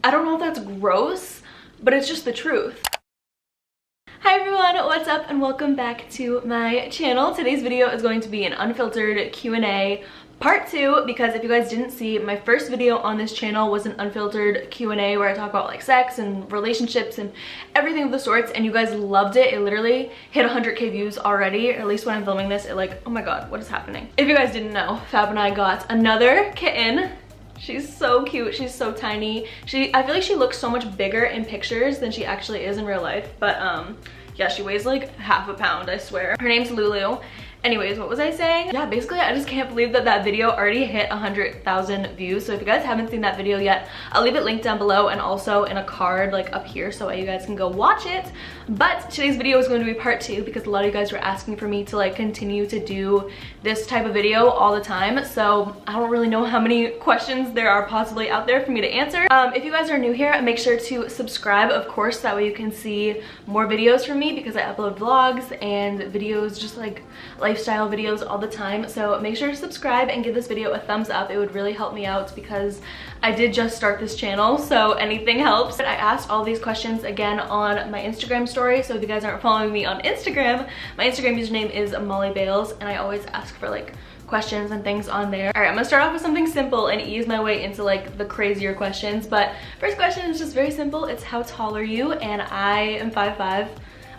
I don't know if that's gross, but it's just the truth. Hi everyone, what's up and welcome back to my channel. Today's video is going to be an unfiltered Q&A part 2 because if you guys didn't see, my first video on this channel was an unfiltered Q&A where I talk about like sex and relationships and everything of the sorts, and you guys loved it. It literally hit 100k views already, or at least when I'm filming this, it like, oh my god, what is happening? If you guys didn't know, Fab and I got another kitten. She's so cute, she's so tiny. I feel like she looks so much bigger in pictures than she actually is in real life, but yeah, she weighs like half a pound, I swear. Her name's Lulu. Anyways, what was I saying? Yeah, basically I just can't believe that that video already hit 100,000 views. So if you guys haven't seen that video yet, I'll leave it linked down below and also in a card like up here so you guys can go watch it. But today's video is going to be part 2 because a lot of you guys were asking for me to like continue to do this type of video all the time. So I don't really know how many questions there are possibly out there for me to answer. If you guys are new here, make sure to subscribe, of course, that way you can see more videos from me because I upload vlogs and videos just like lifestyle videos all the time. So make sure to subscribe and give this video a thumbs up. It would really help me out because I did just start this channel, so anything helps. I asked all these questions again on my Instagram story, so if you guys aren't following me on Instagram, my Instagram username is mollybaileypr, and I always ask for like questions and things on there. All right, I'm gonna start off with something simple and ease my way into like the crazier questions. But first question is just very simple. It's how tall are you? And I am 5'5".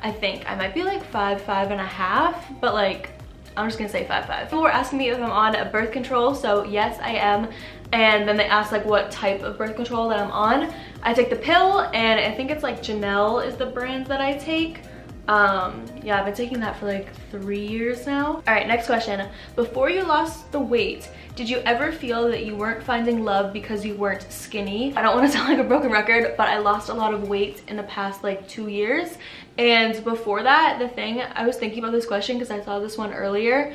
I think I might be like 5'5.5", but like I'm just gonna say 5'5". People were asking me if I'm on a birth control, so yes, I am. And then they asked like what type of birth control that I'm on. I take the pill, and I think it's like Janelle is the brand that I take. Yeah, I've been taking that for like 3 years now. All right, next question. Before you lost the weight, did you ever feel that you weren't finding love because you weren't skinny? I don't want to sound like a broken record, but I lost a lot of weight in the past like 2 years. And before that, I was thinking about this question because I saw this one earlier.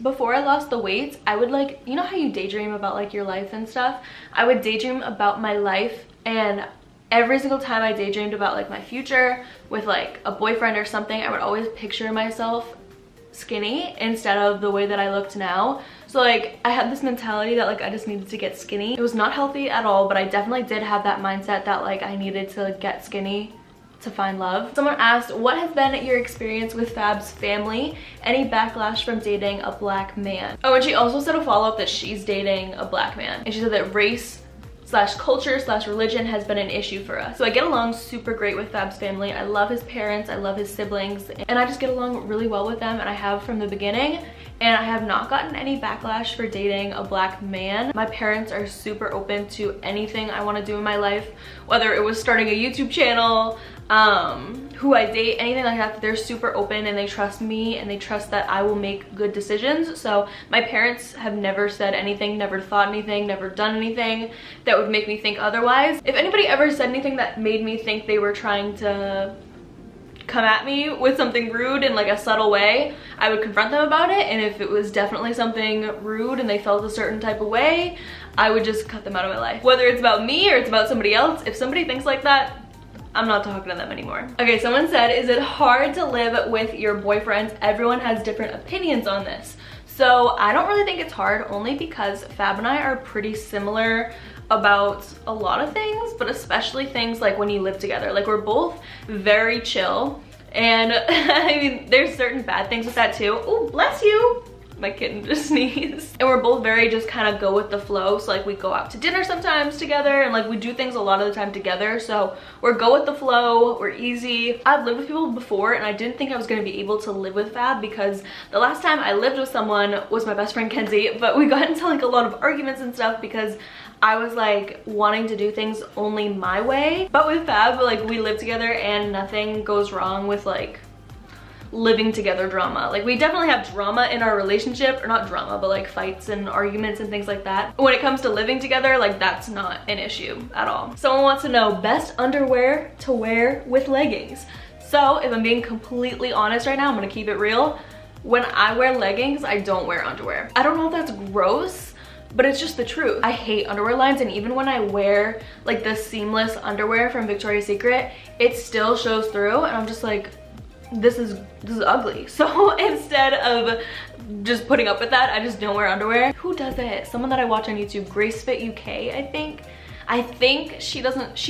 Before I lost the weight, I would like, you know how you daydream about like your life and stuff? I would daydream about my life, and every single time I daydreamed about like my future with like a boyfriend or something, I would always picture myself skinny instead of the way that I looked now. So like I had this mentality that like I just needed to get skinny. It was not healthy at all, but I definitely did have that mindset that like I needed to get skinny to find love. Someone asked, what has been your experience with Fab's family? Any backlash from dating a black man? Oh, and she also said a follow-up that she's dating a black man, and she said that race/culture/religion has been an issue for us. So I get along super great with Fab's family. I love his parents, I love his siblings, and I just get along really well with them, and I have from the beginning. And I have not gotten any backlash for dating a black man. My parents are super open to anything I want to do in my life, whether it was starting a YouTube channel, who I date, anything like that. They're super open and they trust me and they trust that I will make good decisions. So my parents have never said anything, never thought anything, never done anything that would make me think otherwise. If anybody ever said anything that made me think they were trying to come at me with something rude in like a subtle way, I would confront them about it. And if it was definitely something rude and they felt a certain type of way, I would just cut them out of my life. Whether it's about me or it's about somebody else, if somebody thinks like that, I'm not talking to them anymore. Okay, someone said, is it hard to live with your boyfriend? Everyone has different opinions on this. So I don't really think it's hard, only because Fab and I are pretty similar about a lot of things, but especially things like when you live together. Like we're both very chill, and I mean there's certain bad things with that too. Oh, bless you. My kitten just sneezed. And we're both very just kind of go with the flow. So like we go out to dinner sometimes together, and like we do things a lot of the time together. So we're go with the flow, we're easy. I've lived with people before and I didn't think I was going to be able to live with Fab because the last time I lived with someone was my best friend Kenzie, but we got into like a lot of arguments and stuff because I was like wanting to do things only my way. But with Fab, like we live together and nothing goes wrong with like living together drama. Like we definitely have drama in our relationship, or not drama, but like fights and arguments and things like that. When it comes to living together, like that's not an issue at all. Someone wants to know best underwear to wear with leggings. So if I'm being completely honest right now, I'm gonna keep it real. When I wear leggings, I don't wear underwear. I don't know if that's gross, but it's just the truth. I hate underwear lines, and even when I wear like the seamless underwear from Victoria's Secret, it still shows through, and I'm just like, this is ugly. So instead of just putting up with that, I just don't wear underwear. Who does it? Someone that I watch on YouTube, Grace Fit UK, I think. I think she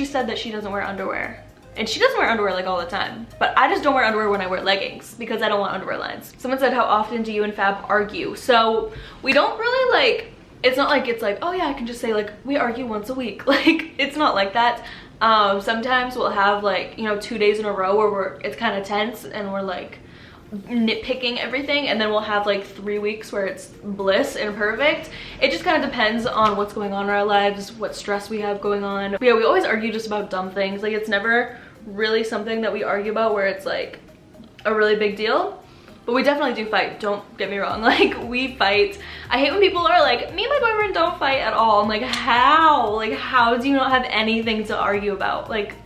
said that she doesn't wear underwear. And she doesn't wear underwear like all the time, but I just don't wear underwear when I wear leggings because I don't want underwear lines. Someone said, how often do you and Fab argue? So we don't really like, it's not like it's like, oh yeah, I can just say like, we argue once a week. Like, it's not like that. Sometimes we'll have like, you know, 2 days in a row where it's kind of tense and we're like nitpicking everything, and then we'll have like 3 weeks where it's bliss and perfect. It just kind of depends on what's going on in our lives, what stress we have going on. But yeah, we always argue just about dumb things. Like, it's never really something that we argue about where it's like a really big deal, but we definitely do fight, don't get me wrong. Like, we fight. I hate when people are like, me and my boyfriend don't fight at all. I'm like, how? Like, how do you not have anything to argue about? Like,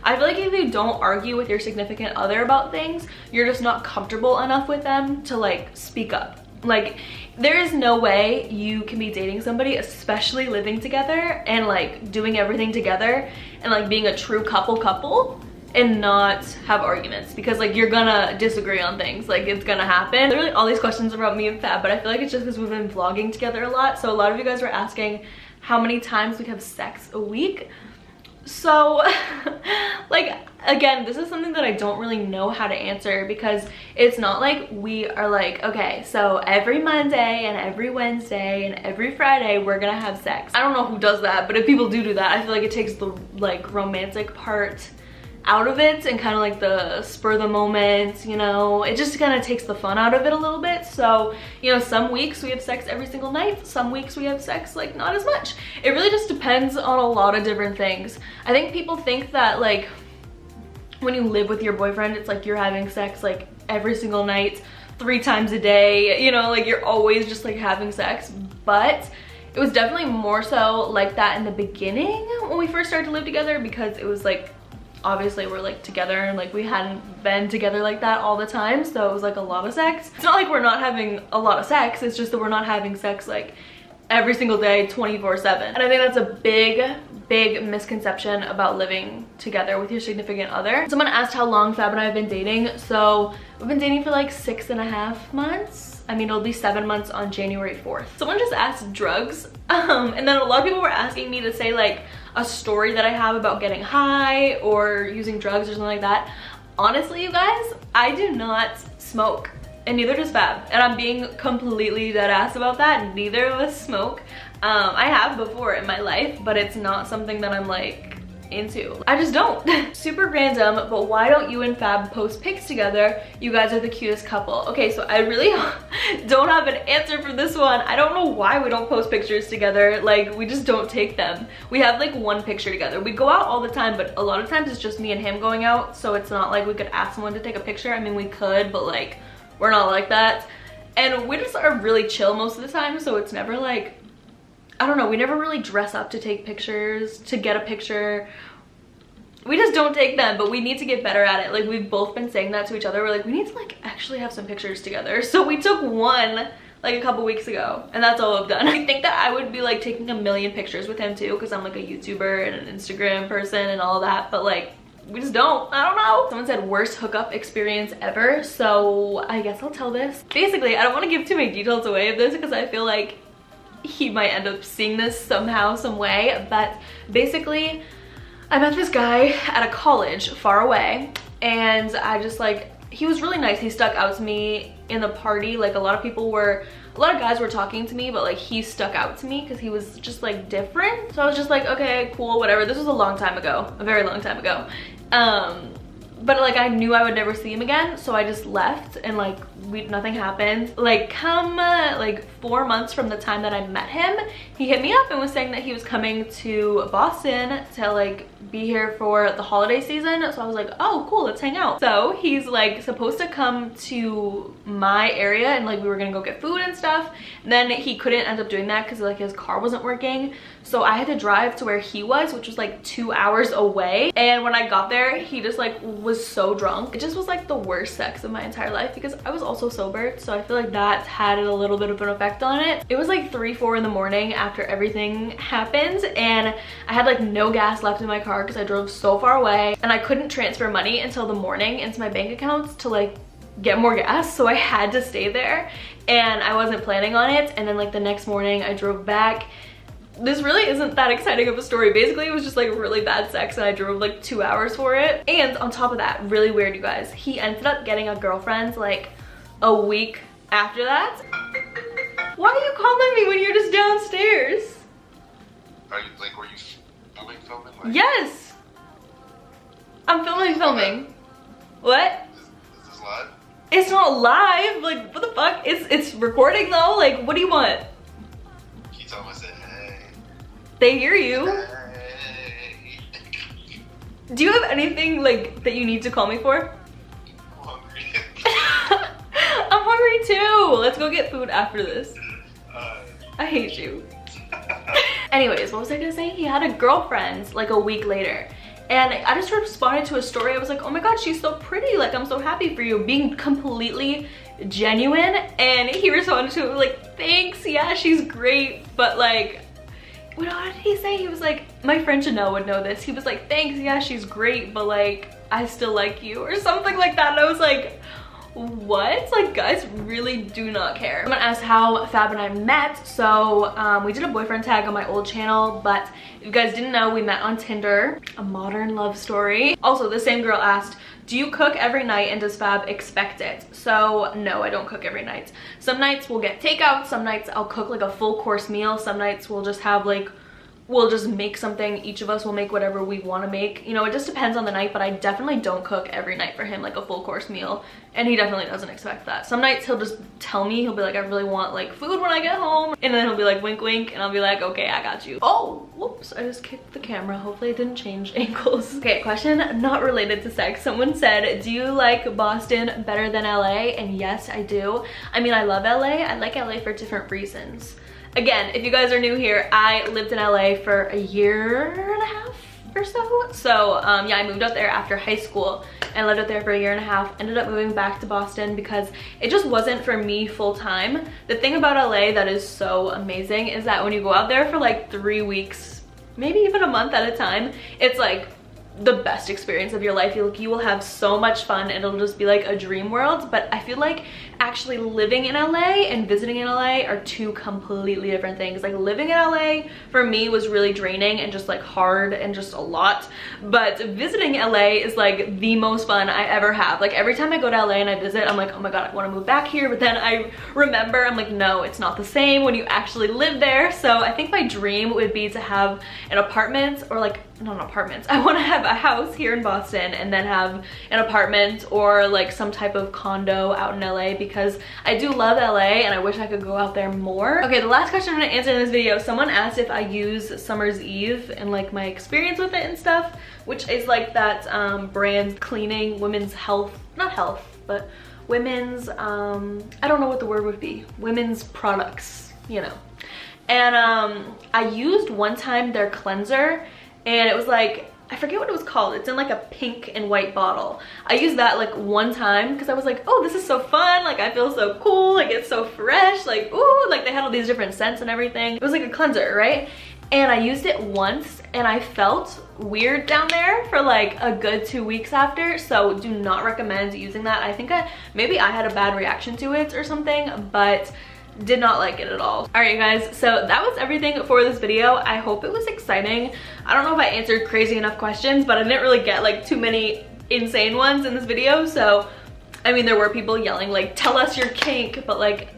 I feel like if you don't argue with your significant other about things, you're just not comfortable enough with them to like speak up. Like, there is no way you can be dating somebody, especially living together and like doing everything together and like being a true couple and not have arguments, because like you're gonna disagree on things. Like, it's gonna happen. Literally all these questions about me and Fab, but I feel like it's just because we've been vlogging together a lot. So a lot of you guys were asking how many times we have sex a week. So like, again, this is something that I don't really know how to answer, because it's not like we are like, okay, so every Monday and every Wednesday and every Friday we're gonna have sex. I don't know who does that, but if people do that, I feel like it takes the like romantic part out of it and kind of like the spur of the moment, you know, it just kind of takes the fun out of it a little bit. So, you know, some weeks we have sex every single night, some weeks we have sex like not as much. It really just depends on a lot of different things. I think people think that like when you live with your boyfriend, it's like you're having sex like every single night, 3 times a day, you know, like you're always just like having sex. But it was definitely more so like that in the beginning when we first started to live together, because it was like, obviously we're like together and like we hadn't been together like that all the time, so it was like a lot of sex. It's not like we're not having a lot of sex, it's just that we're not having sex like every single day 24/7. And I think that's a big misconception about living together with your significant other. Someone asked how long Fab and I have been dating. So we've been dating for like 6.5 months. I mean, it'll be 7 months on January 4th. Someone just asked drugs, and then a lot of people were asking me to say like a story that I have about getting high or using drugs or something like that. Honestly, you guys, I do not smoke, and neither does Fab. And I'm being completely dead ass about that. Neither of us smoke. I have before in my life, but it's not something that I'm like into. I just don't. Super random, but why don't you and Fab post pics together? You guys are the cutest couple. Okay, so I really don't have an answer for this one. I don't know why we don't post pictures together. Like, we just don't take them. We have like 1 picture together. We go out all the time, but a lot of times it's just me and him going out, so it's not like we could ask someone to take a picture. I mean, we could, but like, we're not like that. And we just are really chill most of the time, so it's never like, I don't know, we never really dress up to take pictures, to get a picture. We just don't take them, but we need to get better at it. Like, we've both been saying that to each other. We're like, we need to like actually have some pictures together. So we took one like a couple weeks ago, and that's all I've done. I think that I would be like taking a million pictures with him too, because I'm like a YouTuber and an Instagram person and all that, but like, we just don't. I don't know. Someone said worst hookup experience ever, so I guess I'll tell this. Basically, I don't want to give too many details away of this because I feel like he might end up seeing this somehow, some way, but basically I met this guy at a college far away, and I just like, he was really nice. He stuck out to me in the party. Like, a lot of guys were talking to me, but like he stuck out to me because he was just like different. So I was just like, okay, cool, whatever. This was a long time ago, a very long time ago. But like, I knew I would never see him again, so I just left, and like nothing happened. Like, come like 4 months from the time that I met him, he hit me up and was saying that he was coming to Boston to like be here for the holiday season. So I was like, oh cool, let's hang out. So he's like supposed to come to my area, and like we were gonna go get food and stuff. And then he couldn't end up doing that because like his car wasn't working, so I had to drive to where he was, which was like 2 hours away. And when I got there, he just like was so drunk. It just was like the worst sex of my entire life, because I was also sober, so I feel like that had a little bit of an effect on it. It was like 3-4 in the morning after everything happened, and I had like no gas left in my car because I drove so far away, and I couldn't transfer money until the morning into my bank accounts to like get more gas, so I had to stay there, and I wasn't planning on it. And then like the next morning I drove back, this really isn't that exciting of a story. Basically, it was just like really bad sex and I drove like 2 hours for it. And on top of that, really weird, you guys, he ended up getting a girlfriend like a week after that. Why are you calling me when you're just downstairs? Are you like, were you filming? Like, yes! I'm filming. What? Is this live? It's not live. Like, what the fuck? It's recording though. Like, what do you want? Can you tell them I said hey? They hear you. Hey. Do you have anything like that you need to call me for? I'm hungry. I'm hungry too. Let's go get food after this. I hate you. Anyways, what was I gonna say? He had a girlfriend like a week later. And I just responded to a story. I was like, oh my God, she's so pretty. Like, I'm so happy for you. Being completely genuine. And he responded to it like, thanks, yeah, she's great. But like, what did he say? He was like, my friend Janelle would know this. He was like, thanks, yeah, she's great, but like, I still like you, or something like that. And I was like, what? Like, guys really do not care. Someone asked how Fab and I met. So we did a boyfriend tag on my old channel, but if you guys didn't know, we met on Tinder. A modern love story. Also, the same girl asked, do you cook every night and does Fab expect it? So no, I don't cook every night. Some nights we'll get takeout, some nights I'll cook like a full course meal, some nights we'll just have like, we'll just make something. Each of us will make whatever we want to make. You know, it just depends on the night, but I definitely don't cook every night for him like a full course meal, and he definitely doesn't expect that. Some nights he'll just tell me, he'll be like, I really want like food when I get home, and then he'll be like, wink wink, and I'll be like, okay, I got you. Oh, whoops, I just kicked the camera. Hopefully I didn't change angles. Okay, question not related to sex. Someone said, do you like Boston better than LA? And yes, I do. I mean, I love LA. I like LA for different reasons. Again, if you guys are new here, I lived in LA for a year and a half or so. So yeah, I moved out there after high school and lived out there for a year and a half. Ended up moving back to Boston because it just wasn't for me full time. The thing about LA that is so amazing is that when you go out there for like 3 weeks, maybe even a month at a time, it's like the best experience of your life. You will have so much fun and it'll just be like a dream world. But I feel like actually living in LA and visiting in LA are two completely different things. Like, living in LA for me was really draining and just like hard and just a lot, but visiting LA is like the most fun I ever have. Like, every time I go to LA and I visit, I'm like, oh my God, I want to move back here. But then I remember, I'm like, no, it's not the same when you actually live there. So I think my dream would be to have an apartment, or like, not an apartment, I want to have a house here in Boston and then have an apartment or like some type of condo out in LA, because I do love LA and I wish I could go out there more. Okay, the last question I'm gonna answer in this video, someone asked if I use Summer's Eve and like my experience with it and stuff, which is like that brand cleaning, women's health, not health, but women's, I don't know what the word would be, women's products, you know. And I used one time their cleanser, and it was like, I forget what it was called. It's in like a pink and white bottle. I used that like one time because I was like, oh, this is so fun. Like, I feel so cool. Like, it's so fresh. Like, ooh, like they had all these different scents and everything. It was like a cleanser, right? And I used it once and I felt weird down there for like a good 2 weeks after. So do not recommend using that. I think maybe I had a bad reaction to it or something, but did not like it at all. All right, you guys, so that was everything for this video. I hope it was exciting. I don't know if I answered crazy enough questions, but I didn't really get like too many insane ones in this video. So I mean, there were people yelling like, tell us your kink, but like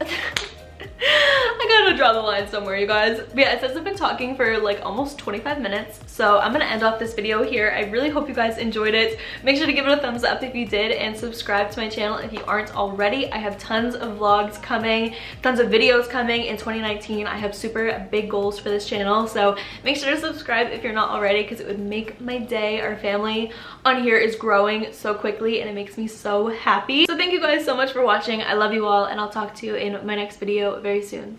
I gotta draw the line somewhere, you guys. But yeah, it says I've been talking for like almost 25 minutes, so I'm gonna end off this video here. I really hope you guys enjoyed it. Make sure to give it a thumbs up if you did, and subscribe to my channel if you aren't already. I have tons of vlogs coming, tons of videos coming in 2019. I have super big goals for this channel, so make sure to subscribe if you're not already, because it would make my day. Our family on here is growing so quickly and it makes me so happy. So thank you guys so much for watching. I love you all, and I'll talk to you in my next video very soon.